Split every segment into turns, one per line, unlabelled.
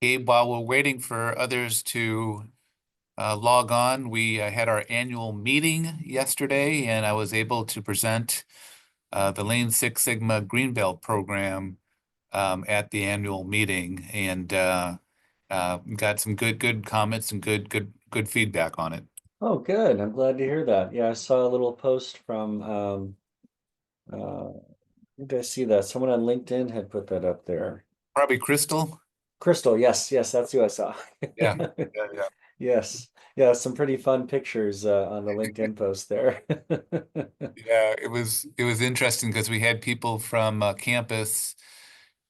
Gabe, while we're waiting for others to log on, we had our annual meeting yesterday, and I was able to present the Lean Six Sigma Greenbelt program at the annual meeting, and got some good comments and good feedback on it.
Oh, good. I'm glad to hear that. Yeah, I saw a little post from where did I see that? Someone on LinkedIn had put that up there.
Probably Crystal.
Crystal, yes, that's who I saw.
Yeah, yeah, yeah.
Yes. Yeah, some pretty fun pictures on the LinkedIn post there.
Yeah, it was interesting because we had people from campus,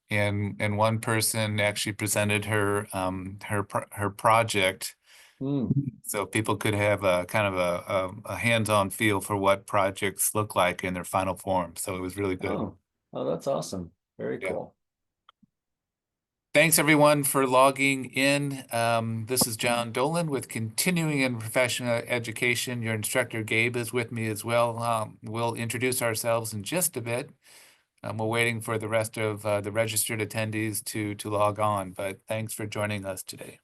and one person actually presented her project,
Hmm.
so people could have a kind of a hands-on feel for what projects look like in their final form. So it was really good.
Oh, oh, that's awesome. Very
Yeah.
cool.
Thanks everyone for logging in. This is John Dolan with Continuing and Professional Education. Your instructor Gabe is with me as well. We'll introduce ourselves in just a bit. We're waiting for the rest of the registered attendees to log on, but thanks for joining us today.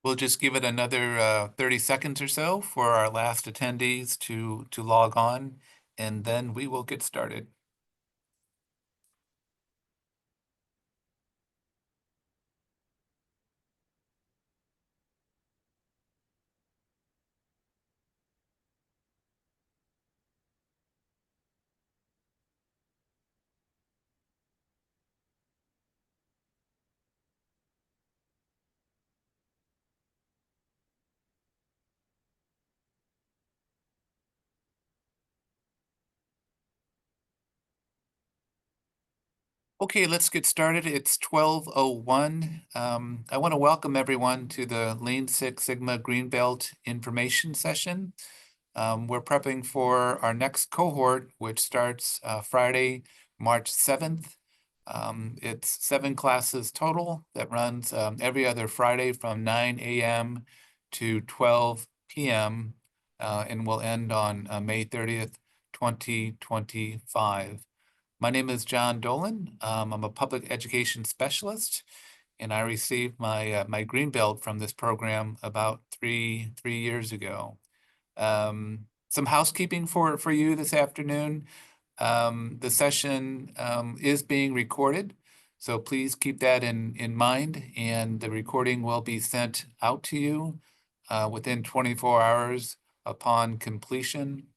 We'll just give it another 30 seconds or so for our last attendees to log on, and then we will get started. Okay, let's get started. It's 12:01. I want to welcome everyone to the Lean Six Sigma Greenbelt information session. We're prepping for our next cohort, which starts Friday, March 7th. It's 7 classes total that runs every other Friday from 9 a.m. to 12 p.m. And will end on May 30th, 2025. My name is John Dolan. I'm a public education specialist, and I received my green belt from this program about three years ago. Some housekeeping for you this afternoon. The session is being recorded, so please keep that in mind, and the recording will be sent out to you within 24 hours upon completion.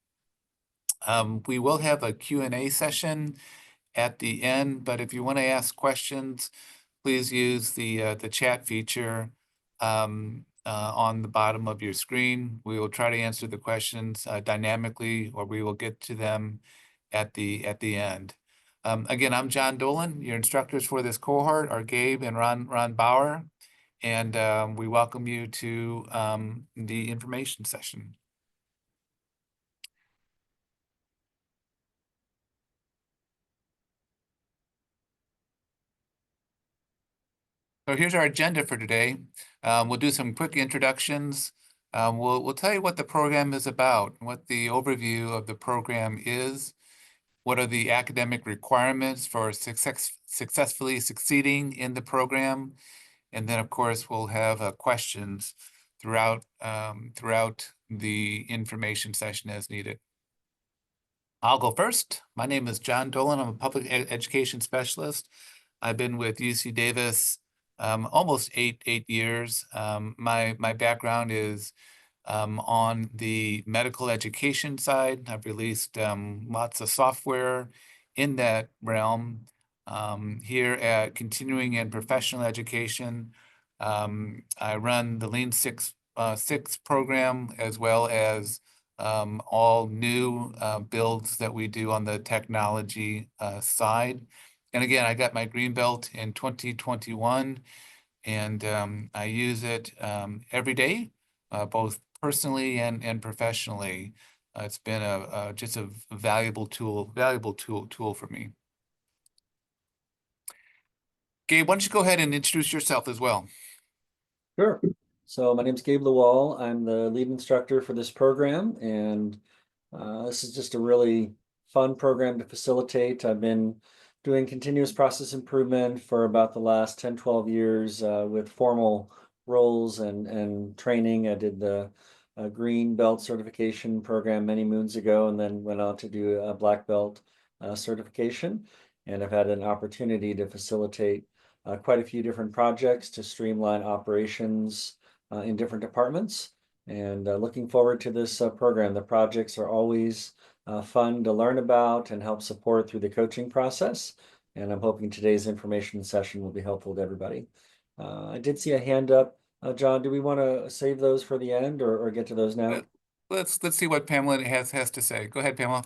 We will have a Q&A session at the end, but if you want to ask questions, please use the chat feature on the bottom of your screen. We will try to answer the questions dynamically, or we will get to them at the end. Again, I'm John Dolan. Your instructors for this cohort are Gabe and Ron Bauer, and we welcome you to the information session. So here's our agenda for today. We'll do some quick introductions. We'll tell you what the program is about, what the overview of the program is, what are the academic requirements for successfully succeeding in the program, and then of course we'll have questions throughout the information session as needed. I'll go first. My name is John Dolan. I'm a public education specialist. I've been with UC Davis almost eight years. My background is on the medical education side. I've released lots of software in that realm. Here at Continuing and Professional Education, I run the Lean Six program, as well as all new builds that we do on the technology side. And again, I got my green belt in 2021, and I use it every day, both personally and professionally. It's been just a valuable tool for me. Gabe, why don't you go ahead and introduce yourself as well?
Sure. So my name's Gabe Lawal. I'm the lead instructor for this program, and this is just a really fun program to facilitate. I've been doing continuous process improvement for about the last 10, 12 years with formal roles and training. I did the green belt certification program many moons ago, and then went on to do a black belt certification. And I've had an opportunity to facilitate quite a few different projects to streamline operations in different departments. And looking forward to this program. The projects are always fun to learn about and help support through the coaching process. And I'm hoping today's information session will be helpful to everybody. I did see a hand up. John, do we want to save those for the end or get to those now?
Let's see what Pamela has to say. Go ahead, Pamela.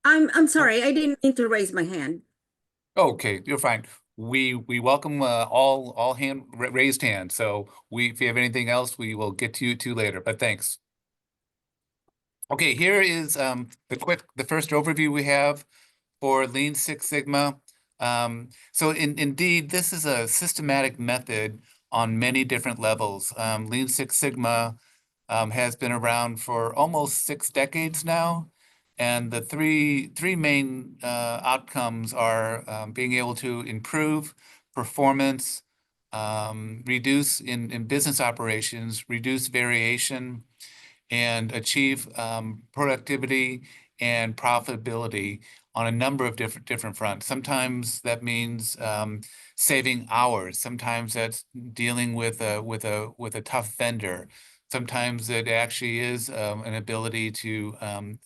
I'm sorry, I didn't mean to raise my hand.
Okay, you're fine. We welcome all raised hands. So if you have anything else, we will get to you later. But thanks. Okay, here is the first overview we have for Lean Six Sigma. So indeed, this is a systematic method on many different levels. Lean Six Sigma has been around for almost 6 decades now. And the three main outcomes are being able to improve performance, reduce in business operations, reduce variation, and achieve productivity and profitability on a number of different fronts. Sometimes that means saving hours. Sometimes that's dealing with a tough vendor. Sometimes it actually is an ability to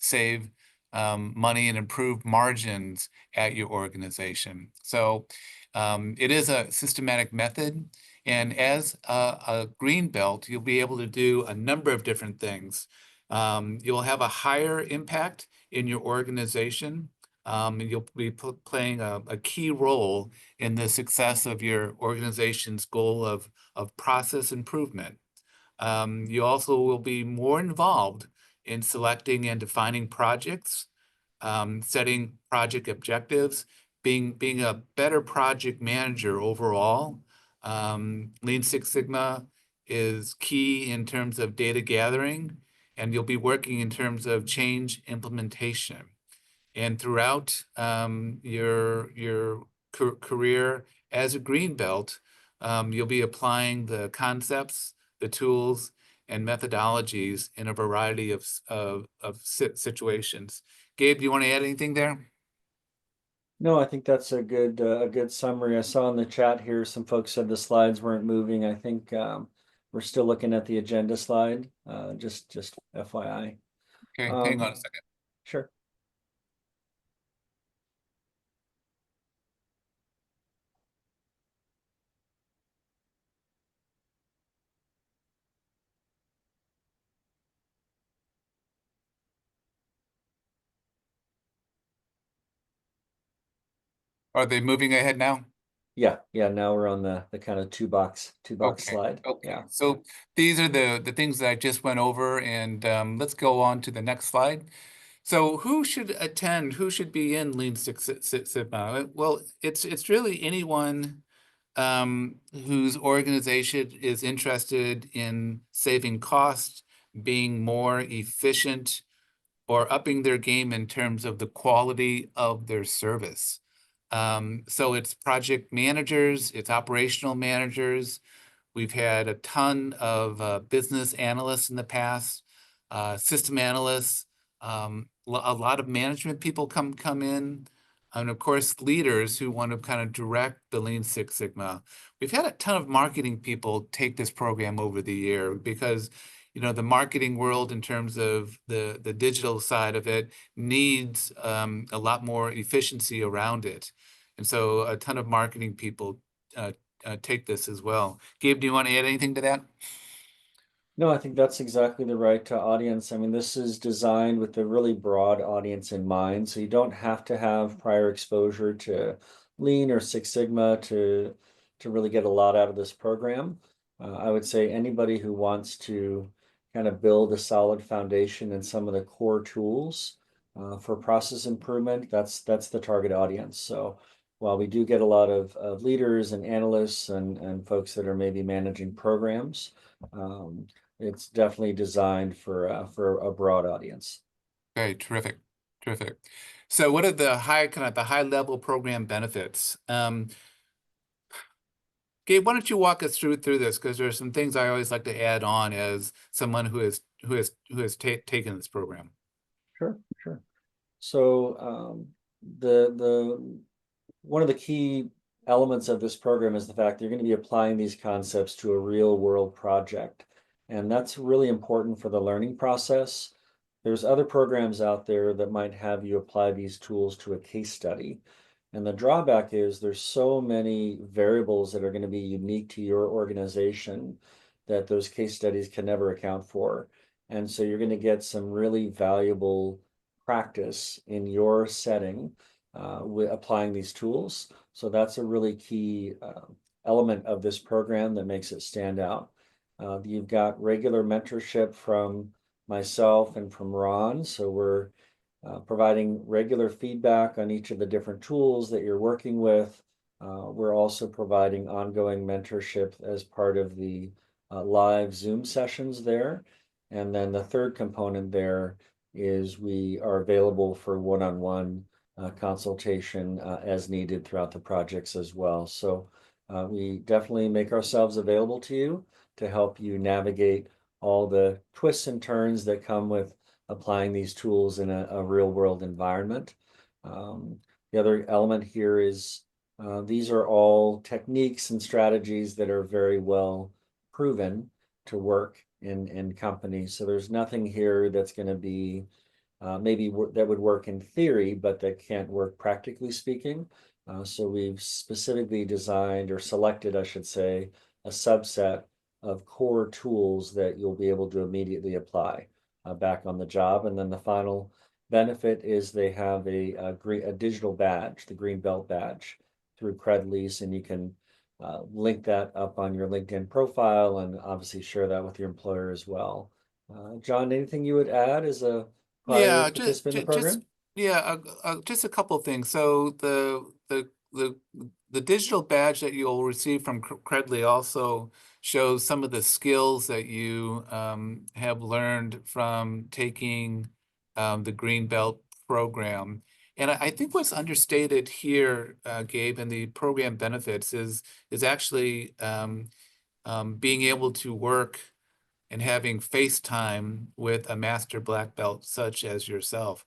save money and improve margins at your organization. So it is a systematic method. And as a green belt, you'll be able to do a number of different things. You'll have a higher impact in your organization. And you'll be playing a key role in the success of your organization's goal of process improvement. You also will be more involved in selecting and defining projects, setting project objectives, being a better project manager overall. Lean Six Sigma is key in terms of data gathering, and you'll be working in terms of change implementation. And throughout your career as a green belt, you'll be applying the concepts, the tools, and methodologies in a variety of situations. Gabe, do you want to add anything there?
No, I think that's a good summary. I saw in the chat here some folks said the slides weren't moving. I think we're still looking at the agenda slide. Just FYI.
Okay, hang on a second.
Sure.
Are they moving ahead now?
Yeah, now we're on the kind of two box
Okay,
slide.
okay.
Yeah.
So these are the things that I just went over, and let's go on to the next slide. So who should attend? Who should be in Lean Six Sigma? Well, it's really anyone whose organization is interested in saving costs, being more efficient, or upping their game in terms of the quality of their service. So it's project managers, it's operational managers. We've had a ton of business analysts in the past, system analysts, a lot of management people come in, and of course leaders who want to kind of direct the Lean Six Sigma. We've had a ton of marketing people take this program over the year because, you know, the marketing world in terms of the digital side of it needs a lot more efficiency around it. And so a ton of marketing people take this as well. Gabe, do you want to add anything to that?
No, I think that's exactly the right audience. I mean, this is designed with a really broad audience in mind. So you don't have to have prior exposure to Lean or Six Sigma to really get a lot out of this program. I would say anybody who wants to kind of build a solid foundation in some of the core tools for process improvement, that's the target audience. So while we do get a lot of leaders and analysts and folks that are maybe managing programs, it's definitely designed for a broad audience.
Okay, terrific, terrific. So what are the high level program benefits? Gabe, why don't you walk us through this, because there's some things I always like to add on as someone who has taken this program.
Sure, sure. So the one of the key elements of this program is the fact that you're going to be applying these concepts to a real world project. And that's really important for the learning process. There's other programs out there that might have you apply these tools to a case study. And the drawback is there's so many variables that are going to be unique to your organization that those case studies can never account for. And so you're going to get some really valuable practice in your setting with applying these tools. So that's a really key element of this program that makes it stand out. You've got regular mentorship from myself and from Ron. So we're providing regular feedback on each of the different tools that you're working with. We're also providing ongoing mentorship as part of the live Zoom sessions there. And then the third component there is we are available for one-on-one consultation as needed throughout the projects as well. So we definitely make ourselves available to you to help you navigate all the twists and turns that come with applying these tools in a real world environment. The other element here is these are all techniques and strategies that are very well proven to work in companies. So there's nothing here that's going to be maybe that would work in theory, but that can't work practically speaking. So we've specifically designed or selected, I should say, a subset of core tools that you'll be able to immediately apply back on the job. And then the final benefit is they have a digital badge, the Green Belt badge through Credlease, and you can link that up on your LinkedIn profile and obviously share that with your employer as well. John, anything you would add as a prior
Yeah,
participant in the program?
just a couple of things. So the digital badge that you'll receive from Credly also shows some of the skills that you have learned from taking the Green Belt program. And I think what's understated here, Gabe, and the program benefits is actually being able to work and having FaceTime with a master black belt such as yourself.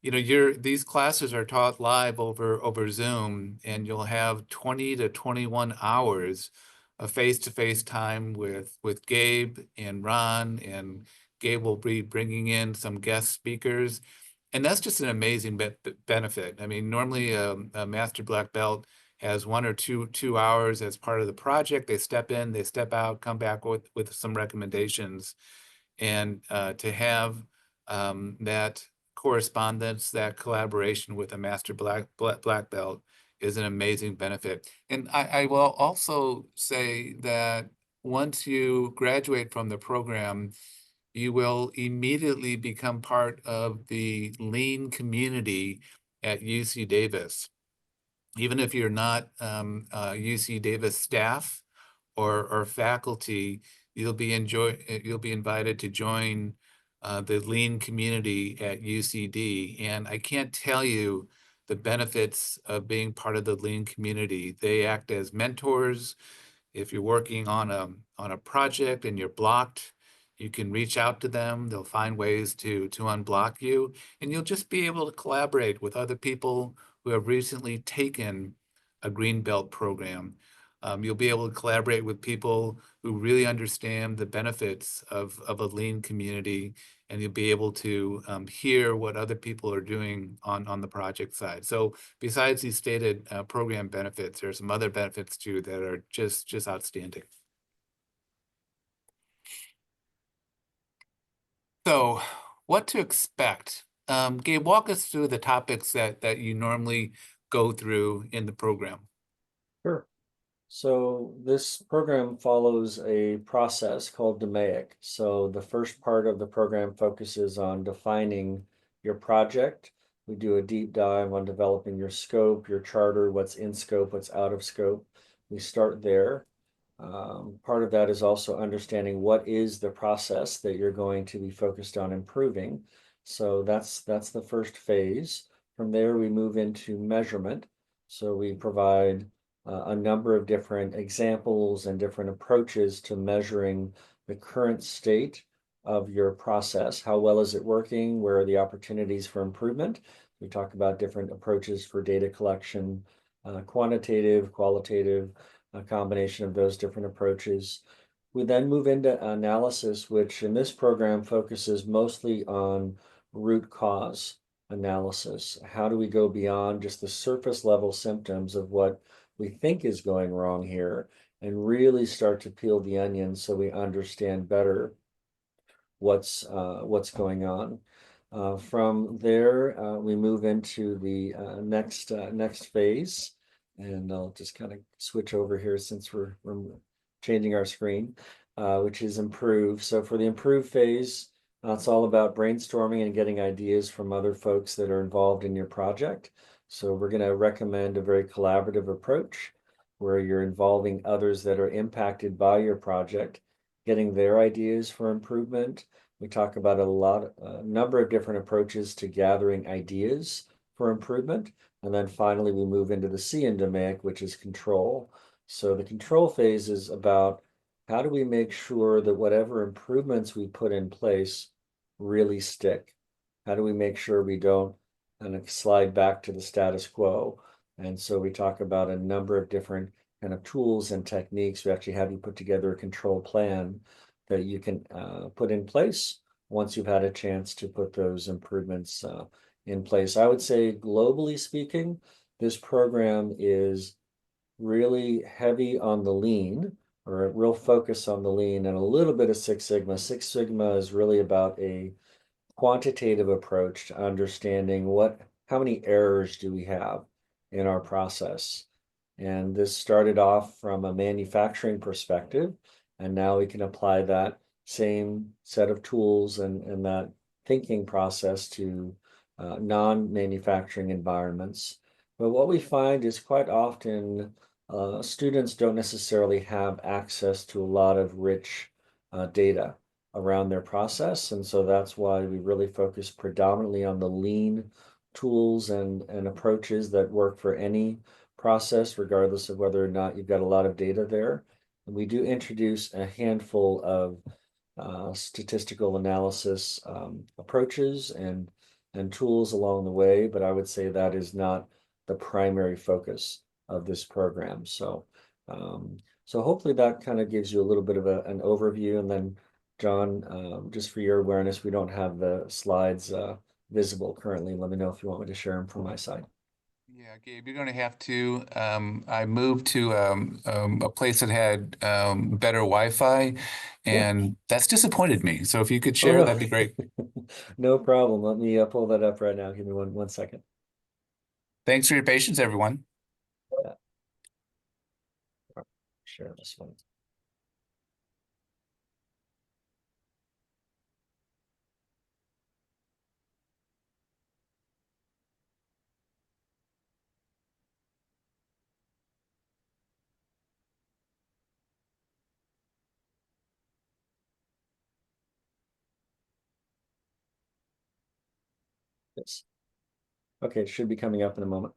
You know, these classes are taught live over Zoom, and you'll have 20 to 21 hours of face-to-face time with Gabe and Ron, and Gabe will be bringing in some guest speakers. And that's just an amazing benefit. I mean, normally a master black belt has 1 or 2 hours as part of the project. They step in, they step out, come back with some recommendations. And to have that correspondence, that collaboration with a master black belt is an amazing benefit. And I will also say that once you graduate from the program, you will immediately become part of the Lean community at UC Davis. Even if you're not UC Davis staff or faculty, you'll be invited to join the Lean community at UCD. And I can't tell you the benefits of being part of the Lean community. They act as mentors. If you're working on a project and you're blocked, you can reach out to them. They'll find ways to unblock you, and you'll just be able to collaborate with other people who have recently taken a Greenbelt program. You'll be able to collaborate with people who really understand the benefits of a Lean community, and you'll be able to hear what other people are doing on the project side. So besides these stated program benefits, there are some other benefits too that are just outstanding. So what to expect? Gabe, walk us through the topics that you normally go through in the program.
Sure. So this program follows a process called DMAIC. So the first part of the program focuses on defining your project. We do a deep dive on developing your scope, your charter, what's in scope, what's out of scope. We start there. Part of that is also understanding what is the process that you're going to be focused on improving. So that's the first phase. From there, we move into measurement. So we provide a number of different examples and different approaches to measuring the current state of your process. How well is it working? Where are the opportunities for improvement? We talk about different approaches for data collection, quantitative, qualitative, a combination of those different approaches. We then move into analysis, which in this program focuses mostly on root cause analysis. How do we go beyond just the surface level symptoms of what we think is going wrong here and really start to peel the onion so we understand better what's going on. From there, we move into the next phase, and I'll just kind of switch over here since we're changing our screen, which is improve. So for the improve phase, it's all about brainstorming and getting ideas from other folks that are involved in your project. So we're going to recommend a very collaborative approach where you're involving others that are impacted by your project, getting their ideas for improvement. We talk about a number of different approaches to gathering ideas for improvement. And then finally, we move into the C in DMAIC, which is control. So the control phase is about how do we make sure that whatever improvements we put in place really stick? How do we make sure we don't kind of slide back to the status quo? And so we talk about a number of different kind of tools and techniques. We actually have you put together a control plan that you can put in place once you've had a chance to put those improvements in place. I would say, globally speaking, this program is really heavy on the lean, or a real focus on the lean, and a little bit of Six Sigma. Six Sigma is really about a quantitative approach to understanding how many errors do we have in our process. And this started off from a manufacturing perspective, and now we can apply that same set of tools and that thinking process to non-manufacturing environments. But what we find is quite often students don't necessarily have access to a lot of rich data around their process. And so that's why we really focus predominantly on the lean tools and approaches that work for any process, regardless of whether or not you've got a lot of data there. And we do introduce a handful of statistical analysis approaches and tools along the way, but I would say that is not the primary focus of this program. So hopefully that kind of gives you a little bit of an overview. And then John, just for your awareness, we don't have the slides visible currently. Let me know if you want me to share them from my side.
Yeah, Gabe, you're going to have to. I moved to a place that had better Wi-Fi, and that's disappointed me. So if you could share,
no.
that'd be great.
No problem. Let me pull that up right now. Give me one second.
Thanks for your patience, everyone.
Yeah. Share this one. Yes. Okay, it should be coming up in a moment.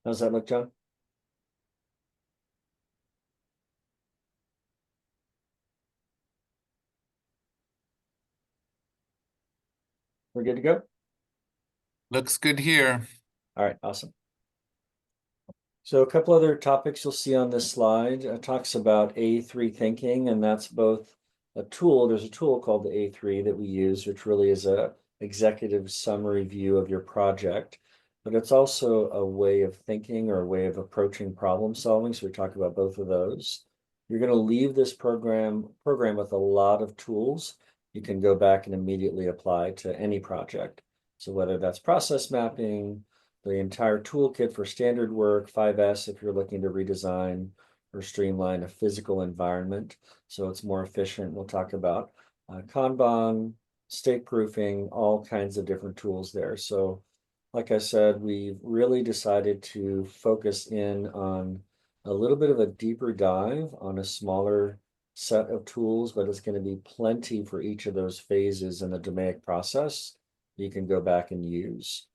How's that look, John? We're good to go?
Looks good here.
All right, awesome. So a couple other topics you'll see on this slide talks about A3 thinking, and that's both a tool. There's a tool called the A3 that we use, which really is a executive summary view of your project, but it's also a way of thinking or a way of approaching problem solving. So we talk about both of those. You're going to leave this program with a lot of tools you can go back and immediately apply to any project. So whether that's process mapping, the entire toolkit for standard work, 5S if you're looking to redesign or streamline a physical environment so it's more efficient. We'll talk about Kanban, state proofing, all kinds of different tools there. So like I said, we've really decided to focus in on a little bit of a deeper dive on a smaller set of tools, but it's going to be plenty for each of those phases in the DMAIC process you can go back and use.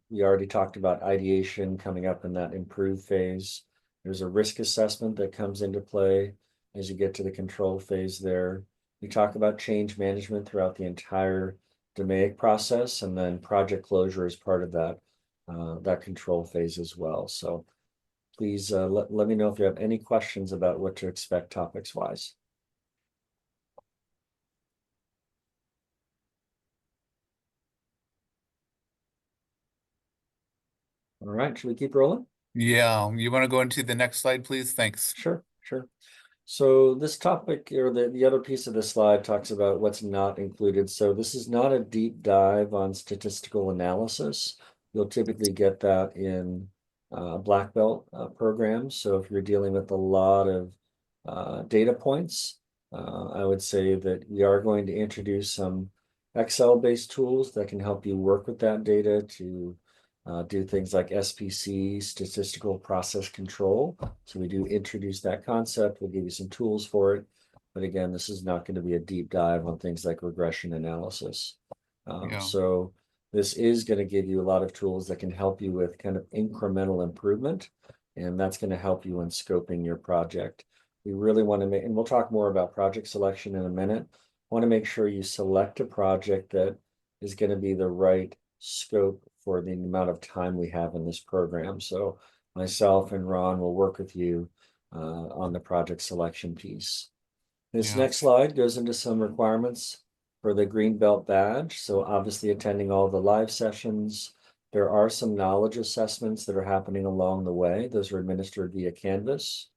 We already talked about ideation coming up in that improve phase. There's a risk assessment that comes into play as you get to the control phase there. We talk about change management throughout the entire DMAIC process, and then project closure is part of that control phase as well. So please let me know if you have any questions about what to expect topics wise. All right, should we keep rolling?
Yeah, you want to go into the next slide, please? Thanks.
Sure, sure. So this topic or the other piece of the slide talks about what's not included. So this is not a deep dive on statistical analysis. You'll typically get that in black belt programs. So if you're dealing with a lot of data points, I would say that we are going to introduce some Excel-based tools that can help you work with that data to do things like SPC, statistical process control. So we do introduce that concept. We'll give you some tools for it. But again, this is not going to be a deep dive on things like regression analysis.
Yeah.
So this is going to give you a lot of tools that can help you with kind of incremental improvement. And that's going to help you in scoping your project. We really want to make, and we'll talk more about project selection in a minute. Want to make sure you select a project that is going to be the right scope for the amount of time we have in this program. So myself and Ron will work with you on the project selection piece. This
Yeah.
next slide goes into some requirements for the Green Belt badge. So obviously attending all the live sessions. There are some knowledge assessments that are happening along the way. Those are administered via Canvas.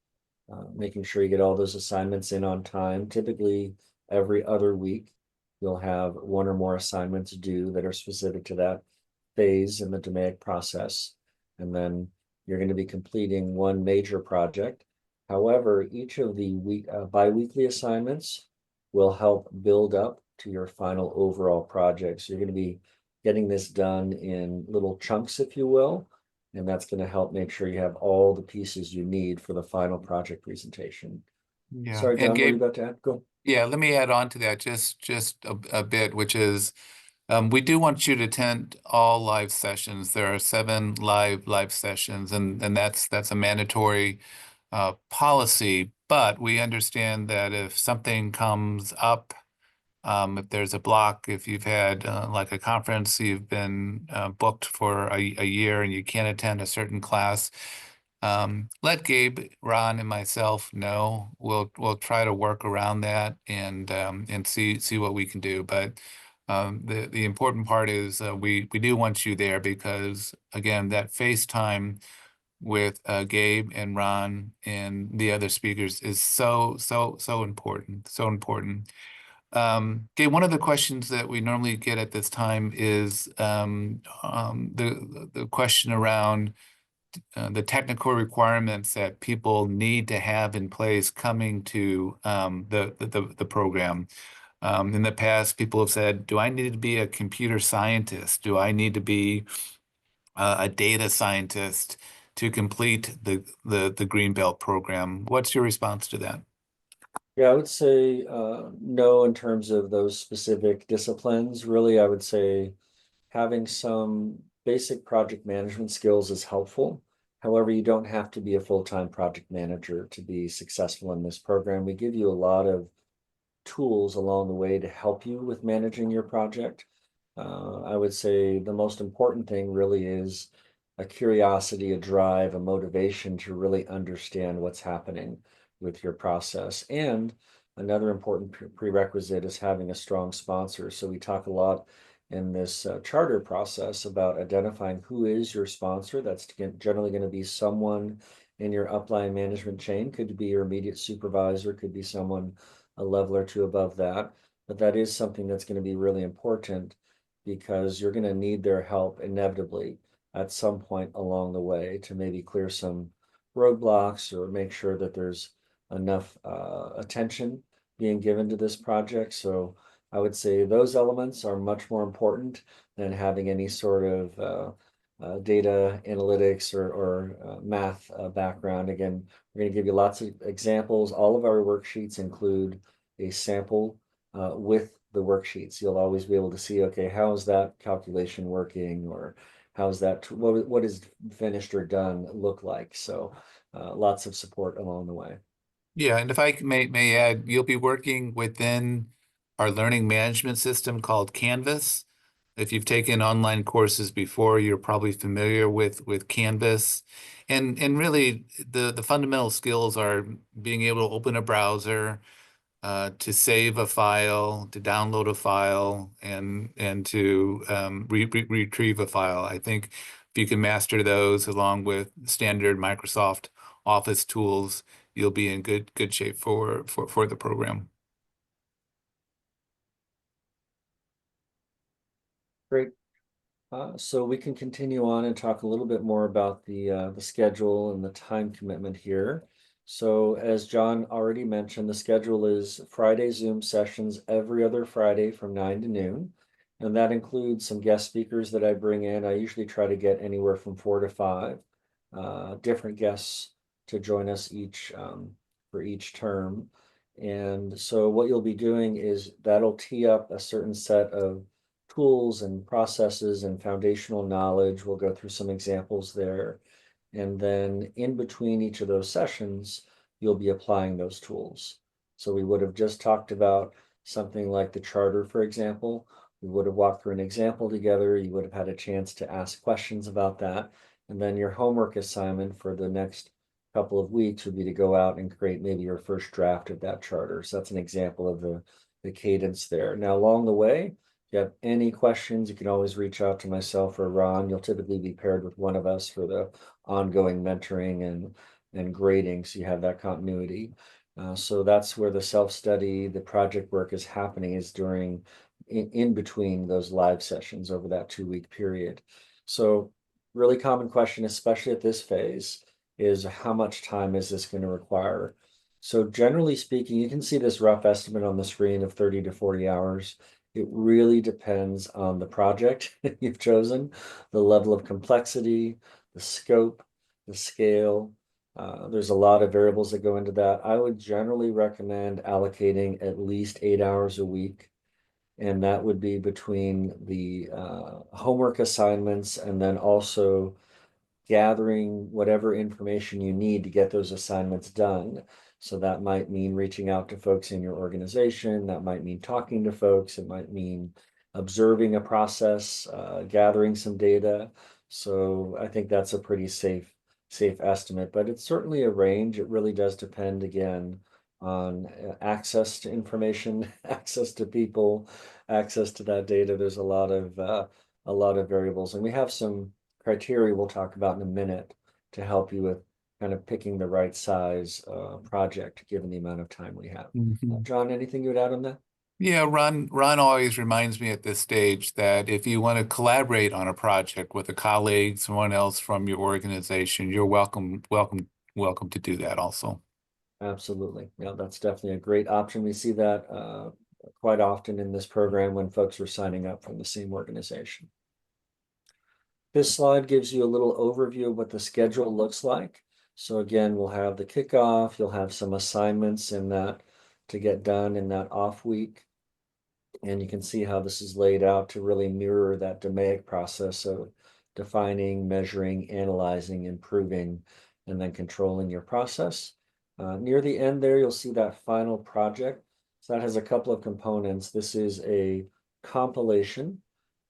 Making sure you get all those assignments in on time. Typically every other week, you'll have one or more assignments due that are specific to that phase in the DMAIC process. And then you're going to be completing one major project. However, each of the bi-weekly assignments will help build up to your final overall project. So you're going to be getting this done in little chunks, if you will. And that's going to help make sure you have all the pieces you need for the final project presentation.
Yeah.
Sorry,
And
John, what are you
Gabe,
about to add? Go.
yeah, let me add on to that just a bit, which is we do want you to attend all live sessions. There are 7 live sessions, and that's a mandatory policy. But we understand that if something comes up, if there's a block, if you've had like a conference, you've been booked for a year and you can't attend a certain class, let Gabe, Ron, and myself know. We'll try to work around that and see what we can do. But the important part is we do want you there because again, that FaceTime with Gabe and Ron and the other speakers is so important, so important. Gabe, one of the questions that we normally get at this time is the question around the technical requirements that people need to have in place coming to the program. In the past, people have said, do I need to be a computer scientist? Do I need to be a data scientist to complete the Greenbelt program. What's your response to that?
Yeah, I would say no in terms of those specific disciplines. Really, I would say having some basic project management skills is helpful. However, you don't have to be a full-time project manager to be successful in this program. We give you a lot of tools along the way to help you with managing your project. I would say the most important thing really is a curiosity, a drive, a motivation to really understand what's happening with your process. And another important prerequisite is having a strong sponsor. So we talk a lot in this charter process about identifying who is your sponsor. That's generally going to be someone in your upline management chain. Could be your immediate supervisor, could be someone a level or two above that. But that is something that's going to be really important because you're going to need their help inevitably at some point along the way to maybe clear some roadblocks or make sure that there's enough attention being given to this project. So I would say those elements are much more important than having any sort of data analytics or math background. Again, we're going to give you lots of examples. All of our worksheets include a sample with the worksheets. You'll always be able to see, okay, how is that calculation working, or how's that, what is finished or done look like? So lots of support along the way.
Yeah, and if I may add, you'll be working within our learning management system called Canvas. If you've taken online courses before, you're probably familiar with Canvas. And really the fundamental skills are being able to open a browser, to save a file, to download a file, and to retrieve a file. I think if you can master those along with standard Microsoft Office tools, you'll be in good shape for the program.
Great. So we can continue on and talk a little bit more about the schedule and the time commitment here. So as John already mentioned, the schedule is Friday Zoom sessions every other Friday from 9 to noon. And that includes some guest speakers that I bring in. I usually try to get anywhere from 4 to 5 different guests to join us each for each term. And so what you'll be doing is that'll tee up a certain set of tools and processes and foundational knowledge. We'll go through some examples there. And then in between each of those sessions, you'll be applying those tools. So we would have just talked about something like the charter, for example. We would have walked through an example together. You would have had a chance to ask questions about that. And then your homework assignment for the next couple of weeks would be to go out and create maybe your first draft of that charter. So that's an example of the cadence there. Now, along the way, if you have any questions, you can always reach out to myself or Ron. You'll typically be paired with one of us for the ongoing mentoring and grading, so you have that continuity. So that's where the self-study, the project work is happening, is during in between those live sessions over that 2-week period. So really common question, especially at this phase, is how much time is this going to require? So generally speaking, you can see this rough estimate on the screen of 30 to 40 hours. It really depends on the project you've chosen, the level of complexity, the scope, the scale. There's a lot of variables that go into that. I would generally recommend allocating at least 8 hours a week. And that would be between the homework assignments and then also gathering whatever information you need to get those assignments done. So that might mean reaching out to folks in your organization. That might mean talking to folks. It might mean observing a process, gathering some data. So I think that's a pretty safe estimate, but it's certainly a range. It really does depend, again, on access to information, access to people, access to that data. There's a lot of variables, and we have some criteria we'll talk about in a minute to help you with kind of picking the right size project given the amount of time we have. John, anything you would add on that?
Yeah, Ron always reminds me at this stage that if you want to collaborate on a project with a colleague, someone else from your organization, you're welcome to do that also.
Absolutely. Yeah, that's definitely a great option. We see that quite often in this program when folks are signing up from the same organization. This slide gives you a little overview of what the schedule looks like. So again, we'll have the kickoff, you'll have some assignments in that to get done in that off week. And you can see how this is laid out to really mirror that DMAIC process of defining, measuring, analyzing, improving, and then controlling your process. Near the end there, you'll see that final project. So that has a couple of components. This is a compilation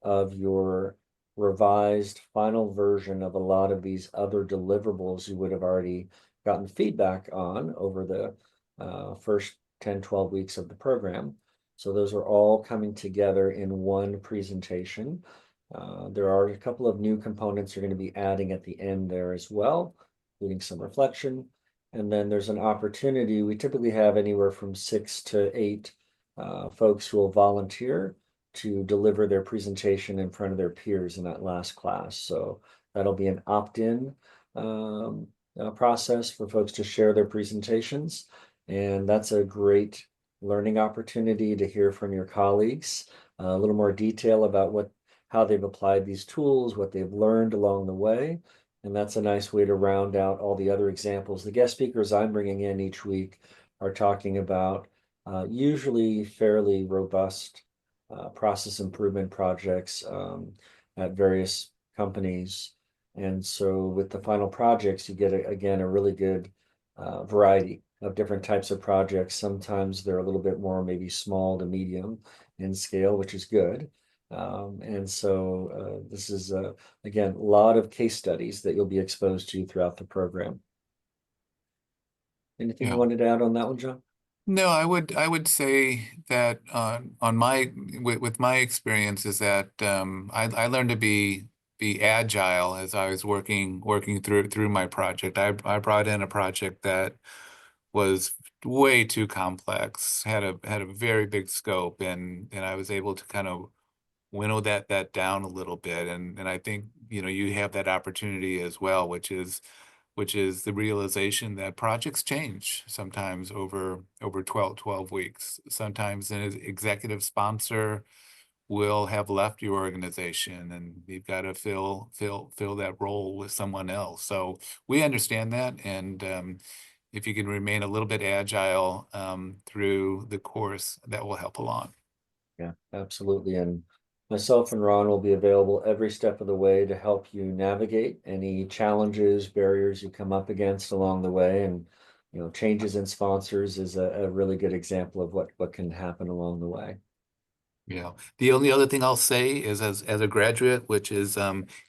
of your revised final version of a lot of these other deliverables you would have already gotten feedback on over the first 10, 12 weeks of the program. So those are all coming together in one presentation. There are a couple of new components you're going to be adding at the end there as well, including some reflection. And then there's an opportunity. We typically have anywhere from 6 to 8 folks who will volunteer to deliver their presentation in front of their peers in that last class. So that'll be an opt-in process for folks to share their presentations. And that's a great learning opportunity to hear from your colleagues, a little more detail about how they've applied these tools, what they've learned along the way. And that's a nice way to round out all the other examples. The guest speakers I'm bringing in each week are talking about usually fairly robust process improvement projects at various companies. And so with the final projects, you get, again, a really good variety of different types of projects. Sometimes they're a little bit more maybe small to medium in scale, which is good. And so this is, again, a lot of case studies that you'll be exposed to throughout the program. Anything you
Yeah.
wanted to add on that one, John?
No, I would say that on my with my experience is that I learned to be agile as I was working through my project. I brought in a project that was way too complex, had a very big scope, and I was able to kind of winnow that down a little bit. And I think, you have that opportunity as well, which is the realization that projects change sometimes over 12 weeks. Sometimes an executive sponsor will have left your organization and you've got to fill that role with someone else. So we understand that. And if you can remain a little bit agile through the course, that will help a lot.
Yeah, absolutely. And myself and Ron will be available every step of the way to help you navigate any challenges, barriers you come up against along the way. And, changes in sponsors is a really good example of what can happen along the way.
Yeah. The only other thing I'll say is as a graduate, which is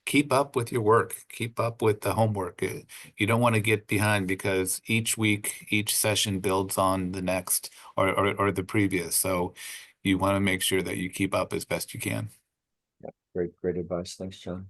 keep up with your work, keep up with the homework. You don't want to get behind because each week, each session builds on the next or the previous. So you want to make sure that you keep up as best you can.
Yeah, great advice. Thanks, John.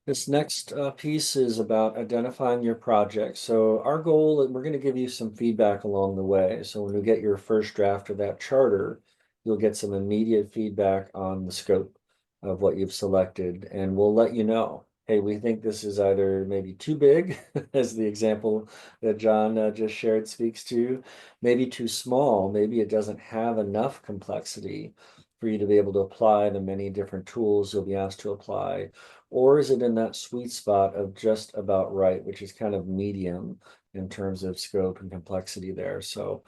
This next piece is about identifying your project. So our goal, and we're going to give you some feedback along the way. So when you get your first draft of that charter, you'll get some immediate feedback on the scope of what you've selected. And we'll let you know, hey, we think this is either maybe too big, as the example that John just shared speaks to, maybe too small, maybe it doesn't have enough complexity for you to be able to apply the many different tools you'll be asked to apply. Or is it in that sweet spot of just about right, which is kind of medium in terms of scope and complexity there? So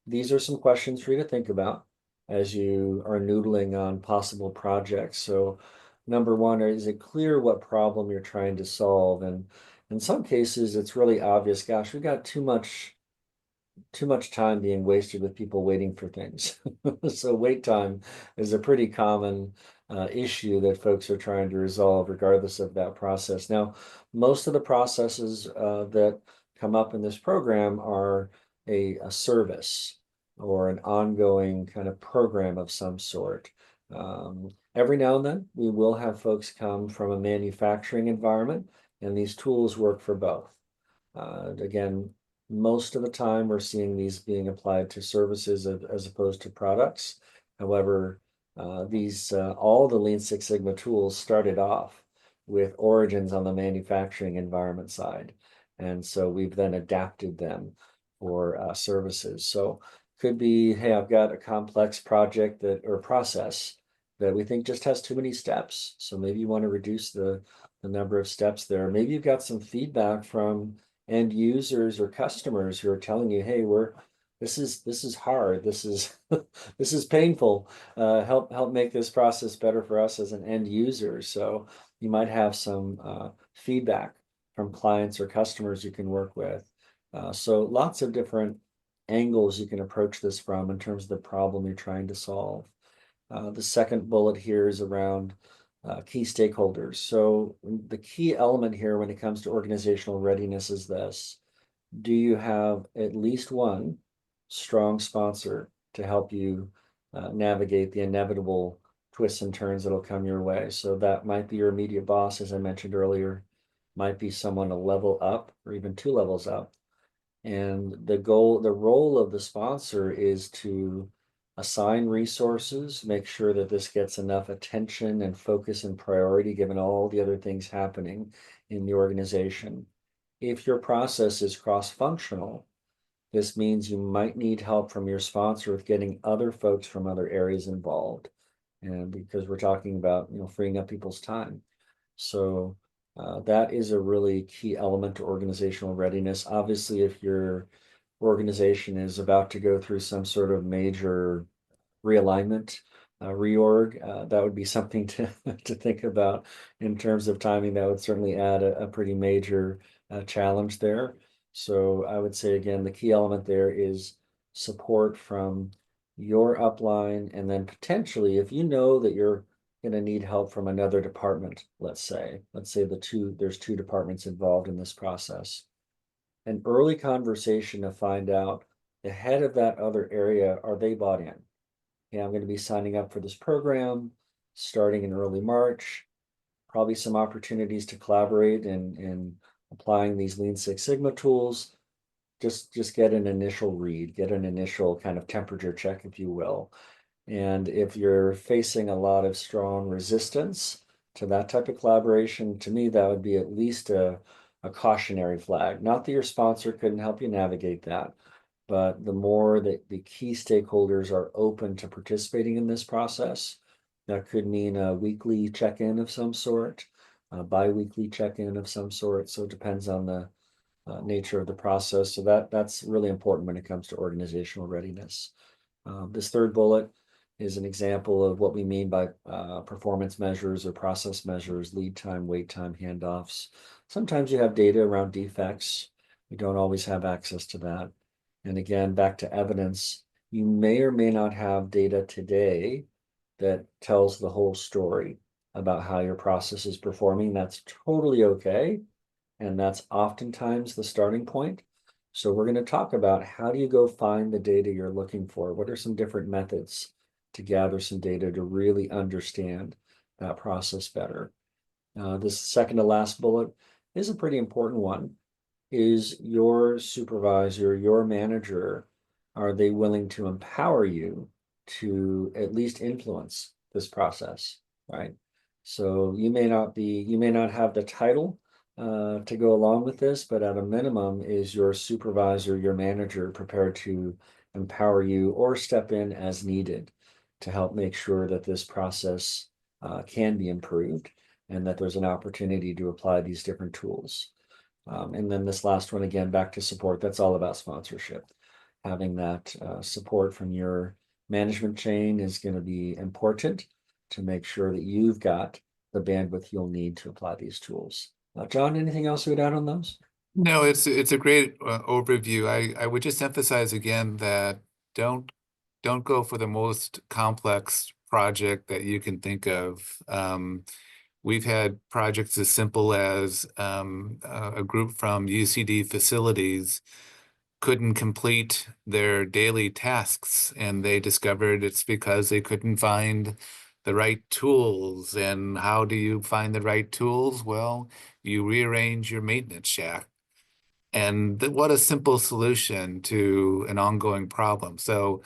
these are some questions for you to think about as you are noodling on possible projects. So number one, is it clear what problem you're trying to solve? And in some cases, it's really obvious, gosh, we've got too much time being wasted with people waiting for things. So wait time is a pretty common issue that folks are trying to resolve regardless of that process. Now, most of the processes that come up in this program are a service or an ongoing kind of program of some sort. Every now and then, we will have folks come from a manufacturing environment, and these tools work for both. Again, most of the time we're seeing these being applied to services as opposed to products. However, all the Lean Six Sigma tools started off with origins on the manufacturing environment side. And so we've then adapted them for services. So could be, hey, I've got a complex project or process that we think just has too many steps. So maybe you want to reduce the number of steps there. Maybe you've got some feedback from end users or customers who are telling you, hey, this is hard. This is this is painful. Help make this process better for us as an end user. So you might have some feedback from clients or customers you can work with. So lots of different angles you can approach this from in terms of the problem you're trying to solve. The second bullet here is around key stakeholders. So the key element here when it comes to organizational readiness is this: do you have at least one strong sponsor to help you navigate the inevitable twists and turns that'll come your way? So that might be your immediate boss, as I mentioned earlier, might be someone a level up or even 2 levels up. And the role of the sponsor is to assign resources, make sure that this gets enough attention and focus and priority given all the other things happening in the organization. If your process is cross-functional, this means you might need help from your sponsor with getting other folks from other areas involved. And because we're talking about, freeing up people's time. So that is a really key element to organizational readiness. Obviously, if your organization is about to go through some sort of major realignment, reorg, that would be something to think about in terms of timing. That would certainly add a pretty major challenge there. So I would say, again, the key element there is support from your upline, and then potentially, if you know that you're going to need help from another department, let's say there's 2 departments involved in this process, an early conversation to find out the head of that other area, are they bought in? Yeah, I'm going to be signing up for this program starting in early March. Probably some opportunities to collaborate in applying these Lean Six Sigma tools. Just get an initial read, get an initial kind of temperature check, if you will. And if you're facing a lot of strong resistance to that type of collaboration, to me, that would be at least a cautionary flag. Not that your sponsor couldn't help you navigate that, but the more that the key stakeholders are open to participating in this process, that could mean a weekly check-in of some sort, a bi-weekly check-in of some sort. So it depends on the nature of the process. So that's really important when it comes to organizational readiness. This third bullet is an example of what we mean by performance measures or process measures: lead time, wait time, handoffs. Sometimes you have data around defects. We don't always have access to that. And again, back to evidence, you may or may not have data today that tells the whole story about how your process is performing. That's totally okay. And that's oftentimes the starting point. So we're going to talk about, how do you go find the data you're looking for? What are some different methods to gather some data to really understand that process better? This second to last bullet is a pretty important one. Is your supervisor, your manager, are they willing to empower you to at least influence this process, right? So you may not have the title to go along with this, but at a minimum, is your supervisor, your manager, prepared to empower you or step in as needed to help make sure that this process can be improved and that there's an opportunity to apply these different tools. And then this last one, again, back to support. That's all about sponsorship. Having that support from your management chain is going to be important to make sure that you've got the bandwidth you'll need to apply these tools. John, anything else you would add on those?
No, it's a great overview. I would just emphasize again that don't go for the most complex project that you can think of. We've had projects as simple as a group from UCD Facilities couldn't complete their daily tasks, and they discovered it's because they couldn't find the right tools. And how do you find the right tools? Well, you rearrange your maintenance shaft. And what a simple solution to an ongoing problem. So,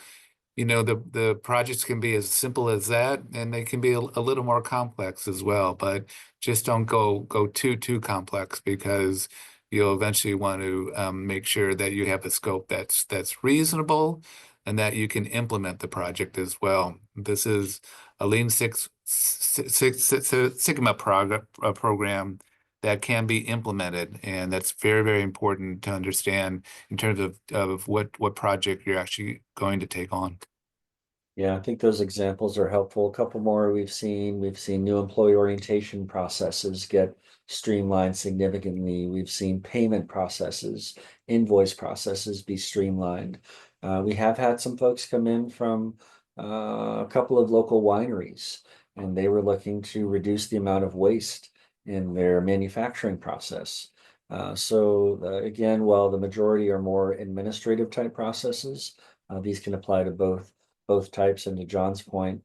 the projects can be as simple as that, and they can be a little more complex as well. But just don't go too complex, because you'll eventually want to make sure that you have a scope that's reasonable, and that you can implement the project as well. This is a Lean Six Sigma program that can be implemented, and that's very, very important to understand in terms of what project you're actually going to take on.
Yeah, I think those examples are helpful. A couple more we've seen new employee orientation processes get streamlined significantly. We've seen payment processes, invoice processes be streamlined. We have had some folks come in from a couple of local wineries, and they were looking to reduce the amount of waste in their manufacturing process. Again, while the majority are more administrative type processes, these can apply to both types. And to John's point,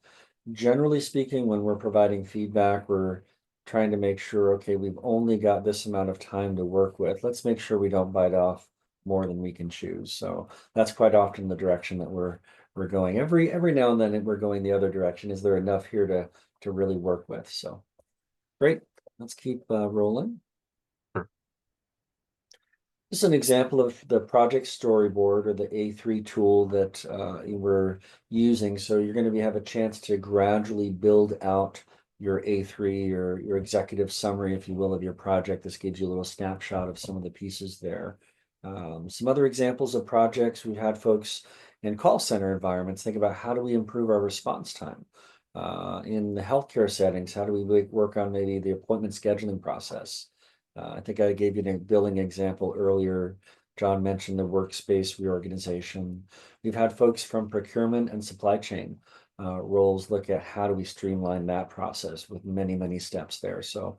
generally speaking, when we're providing feedback, we're trying to make sure, okay, we've only got this amount of time to work with. Let's make sure we don't bite off more than we can chew. So that's quite often the direction that we're going. Every now and then we're going the other direction. Is there enough here to really work with? So great. Let's keep rolling. This is an example of the project storyboard or the A3 tool that we're using. So you're going to have a chance to gradually build out your A3 or your executive summary, if you will, of your project. This gives you a little snapshot of some of the pieces there. Some other examples of projects, we've had folks in call center environments think about how do we improve our response time? In the healthcare settings, how do we work on maybe the appointment scheduling process? I think I gave you a billing example earlier. John mentioned the workspace reorganization. We've had folks from procurement and supply chain roles look at how do we streamline that process with many, many steps there. So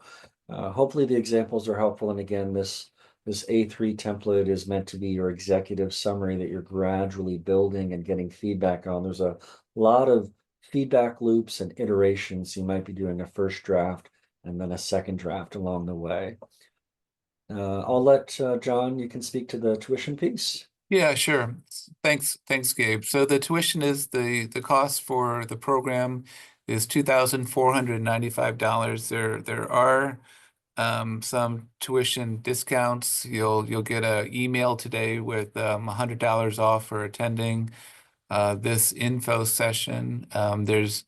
hopefully the examples are helpful. And again, this A3 template is meant to be your executive summary that you're gradually building and getting feedback on. There's a lot of feedback loops and iterations. You might be doing a first draft and then a second draft along the way. I'll let John, you can speak to the tuition piece.
Yeah, sure. Thanks, Gabe. So the tuition is the cost for the program is $2,495. There are some tuition discounts. You'll get an email today with $100 off for attending this info session. There's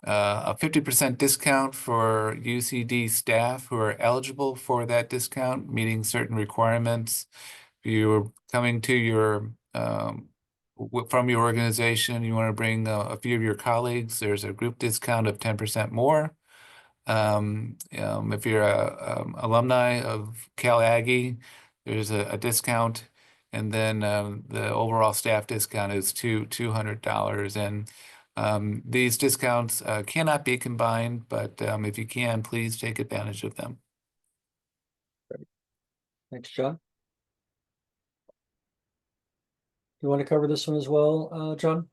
a 50% discount for UCD staff who are eligible for that discount, meeting certain requirements. If you're coming to your from your organization, you want to bring a few of your colleagues, there's a group discount of 10% more. If you're a alumni of Cal Aggie, there's a discount, and then the overall staff discount is $200. And these discounts cannot be combined, but if you can, please take advantage of them.
Thanks, John. You want to cover this one as well, John?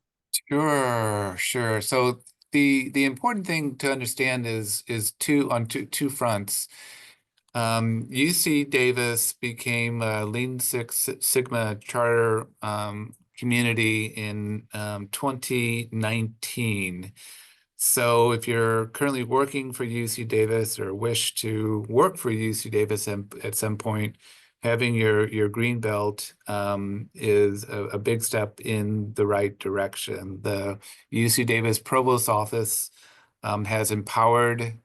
Sure. So the important thing to understand is on two fronts. UC Davis became a Lean Six Sigma charter community in 2019. So if you're currently working for UC Davis or wish to work for UC Davis at some point, having your green belt is a big step in the right direction. The UC Davis Provost Office has empowered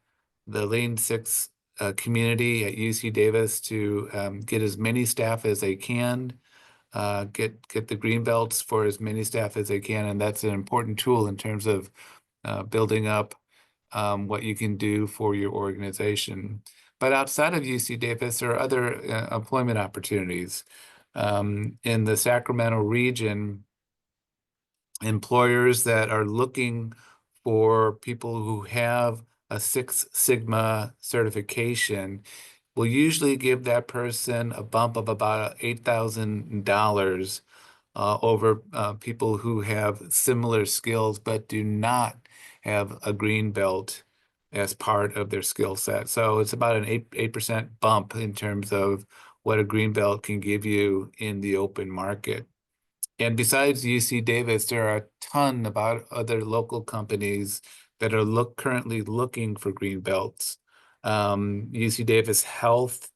the Lean Six community at UC Davis to get as many staff as they can, get the green belts for as many staff as they can, and that's an important tool in terms of building up what you can do for your organization. But outside of UC Davis, there are other employment opportunities. In the Sacramento region, employers that are looking for people who have a Six Sigma certification will usually give that person a bump of about $8,000 over people who have similar skills but do not have a green belt as part of their skill set. So it's about an 8% bump in terms of what a green belt can give you in the open market. And besides UC Davis, there are a ton about other local companies that are currently looking for green belts. UC Davis Health,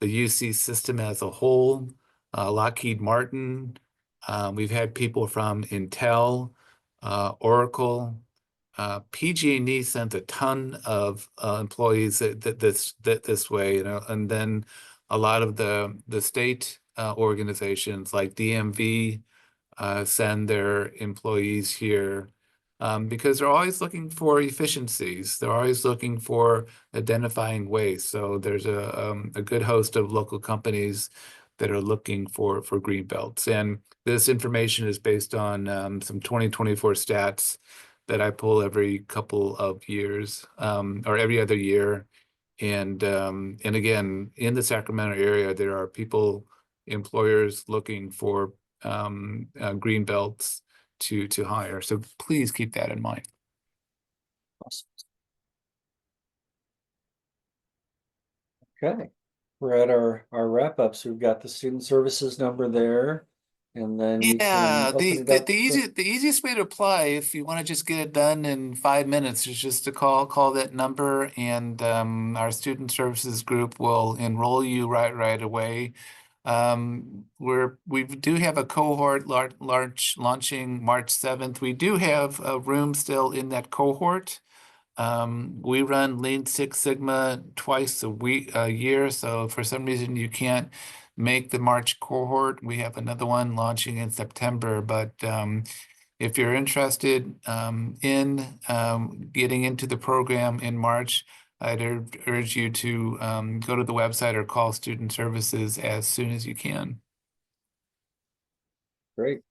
the UC system as a whole, Lockheed Martin, We've had people from Intel, Oracle, PG&E sent a ton of employees this way, you know, and then a lot of the state organizations like DMV send their employees here because they're always looking for efficiencies. They're always looking for identifying waste. So there's a good host of local companies that are looking for green belts. And this information is based on some 2024 stats that I pull every couple of years or every other year. And again, in the Sacramento area, there are employers looking for green belts to hire. So please keep that in mind.
Awesome. Okay, we're at our wrap up. So we've got the student services number there, and then you can
Yeah,
open it up.
the easiest way to apply if you want to just get it done in 5 minutes is just to call that number, and our student services group will enroll you right away. We do have a cohort launching March 7th. We do have a room still in that cohort. We run Lean Six Sigma twice a year. So if for some reason you can't make the March cohort, we have another one launching in September. But if you're interested in getting into the program in March, I'd urge you to go to the website or call Student Services as soon as you can.
Great. I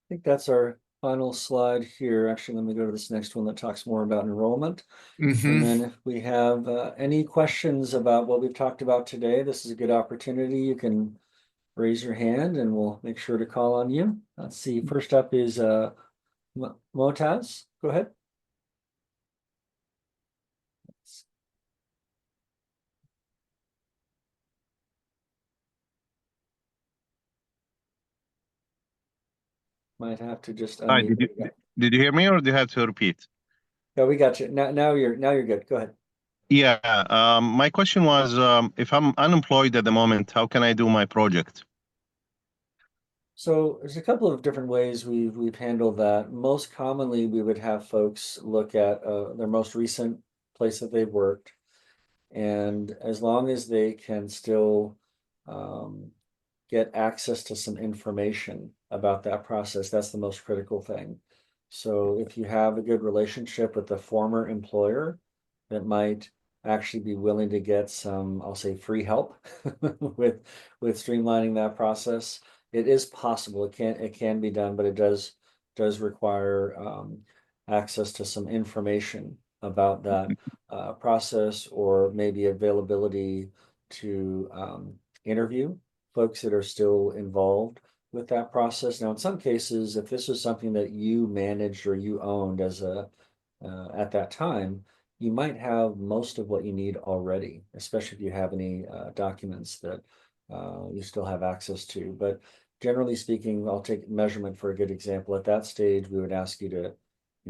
think that's our final slide here. Actually, let me go to this next one that talks more about enrollment. And then if we have any questions about what we've talked about today, this is a good opportunity. You can raise your hand and we'll make sure to call on you. Let's see. First up is Motaz. Go ahead. Might have to just
Hi,
unmute.
did you hear me or do you have to repeat?
Yeah, we got you. Now you're good. Go ahead.
Yeah, my question was, if I'm unemployed at the moment, how can I do my project?
So there's a couple of different ways we've handled that. Most commonly, we would have folks look at their most recent place that they've worked, and as long as they can still get access to some information about that process, that's the most critical thing. So if you have a good relationship with the former employer that might actually be willing to get some, I'll say, free help with streamlining that process, it is possible. It can be done, but it does require access to some information about that process, or maybe availability to interview folks that are still involved with that process. Now, in some cases, if this was something that you managed or you owned as at that time, you might have most of what you need already, especially if you have any documents that you still have access to. But generally speaking, I'll take measurement for a good example. At that stage, we would ask you to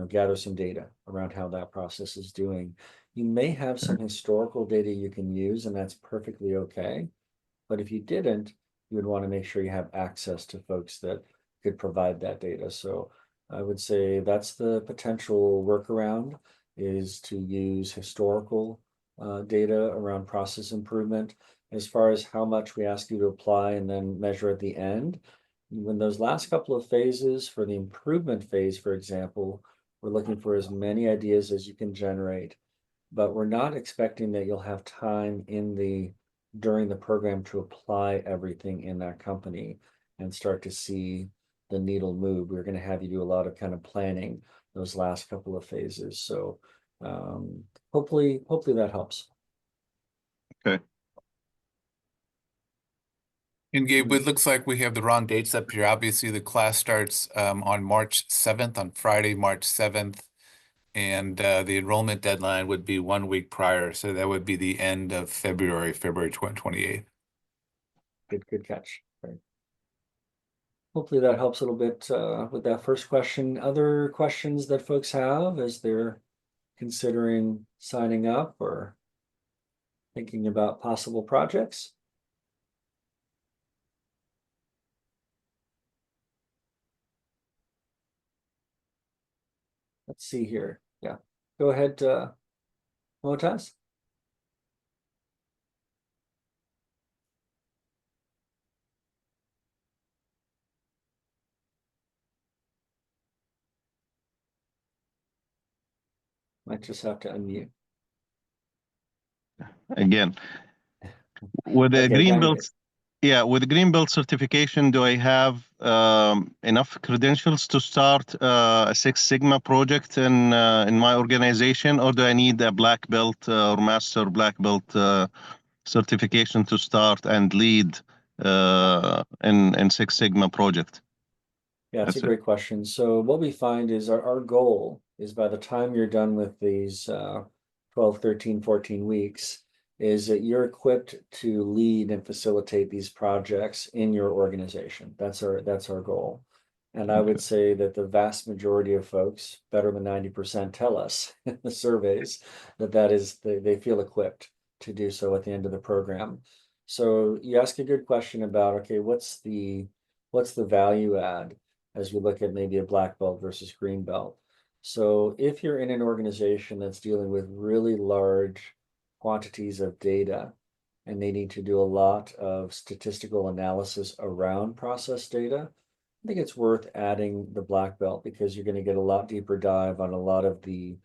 gather some data around how that process is doing. You may have some historical data you can use, and that's perfectly okay. But if you didn't, you would want to make sure you have access to folks that could provide that data. So I would say that's the potential workaround, is to use historical data around process improvement. As far as how much we ask you to apply and then measure at the end, when those last couple of phases, for the improvement phase, for example, we're looking for as many ideas as you can generate, but we're not expecting that you'll have time during the program to apply everything in that company and start to see the needle move. We're going to have you do a lot of kind of planning those last couple of phases. So hopefully that helps.
Okay.
And Gabe, it looks like we have the wrong dates up here. Obviously, the class starts on March 7th, on Friday, March 7th. And the enrollment deadline would be 1 week prior. So that would be the end of February 28th.
Good catch. Right. Hopefully that helps a little bit with that first question. Other questions that folks have as they're considering signing up or thinking about possible projects? let's see here. Yeah, go ahead, Motaz. Might just have to unmute.
Again, with the
Okay, now you're
Greenbelt, yeah, with the Greenbelt certification, do I have enough credentials to start a Six Sigma project in my organization, or do I need a black belt or master black belt certification to start and lead in Six Sigma project?
Yeah, it's a
That's it.
great question. So what we find is our goal is by the time you're done with these 12, 13, 14 weeks, is that you're equipped to lead and facilitate these projects in your organization. That's our goal. And I would
Okay.
say that the vast majority of folks, better than 90%, tell us in the surveys that is they feel equipped to do so at the end of the program. So you ask a good question about, okay, what's the value add as we look at maybe a black belt versus green belt. So if you're in an organization that's dealing with really large quantities of data and they need to do a lot of statistical analysis around process data, I think it's worth adding the black belt because you're going to get a lot deeper dive on a lot of the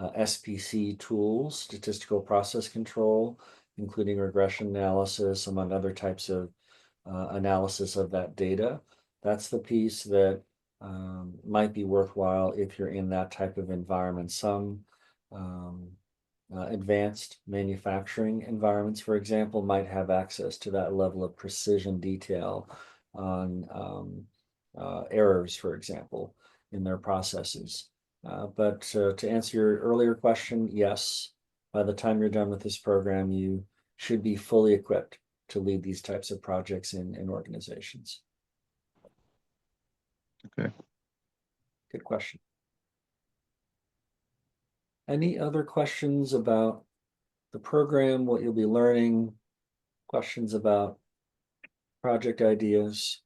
SPC tools, statistical process control, including regression analysis, among other types of analysis of that data. That's the piece that might be worthwhile if you're in that type of environment. Some advanced manufacturing environments, for example, might have access to that level of precision detail on errors, for example, in their processes. But to answer your earlier question, yes, by the time you're done with this program, you should be fully equipped to lead these types of projects in organizations.
Okay.
Good question. Any other questions about the program, what you'll be learning, questions about project ideas?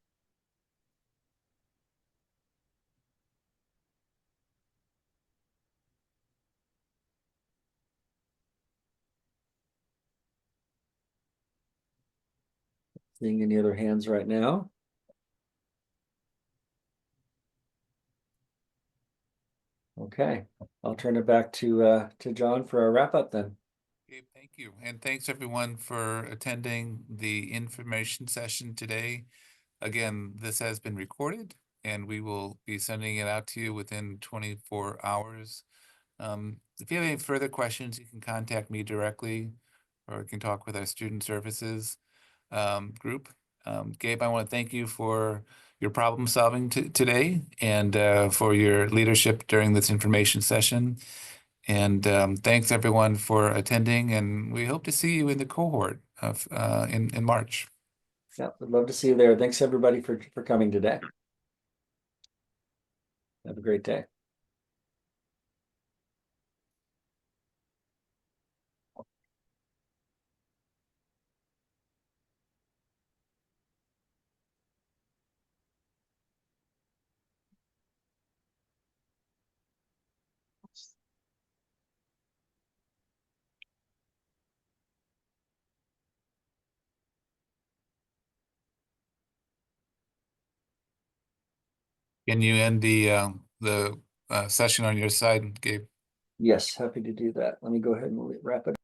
Seeing any other hands right now? Okay, I'll turn it back to John for a wrap up then.
Okay, thank you. And thanks everyone for attending the information session today. Again, this has been recorded and we will be sending it out to you within 24 hours. If you have any further questions, you can contact me directly or you can talk with our student services group. Gabe, I want to thank you for your problem solving today and for your leadership during this information session. And thanks everyone for attending, and we hope to see you in the cohort of in March.
Yeah, would love to see you there. Thanks everybody for coming today. Have a great day.
Can you end the session on your side, Gabe?
Yes, happy to do that. Let me go ahead and wrap it.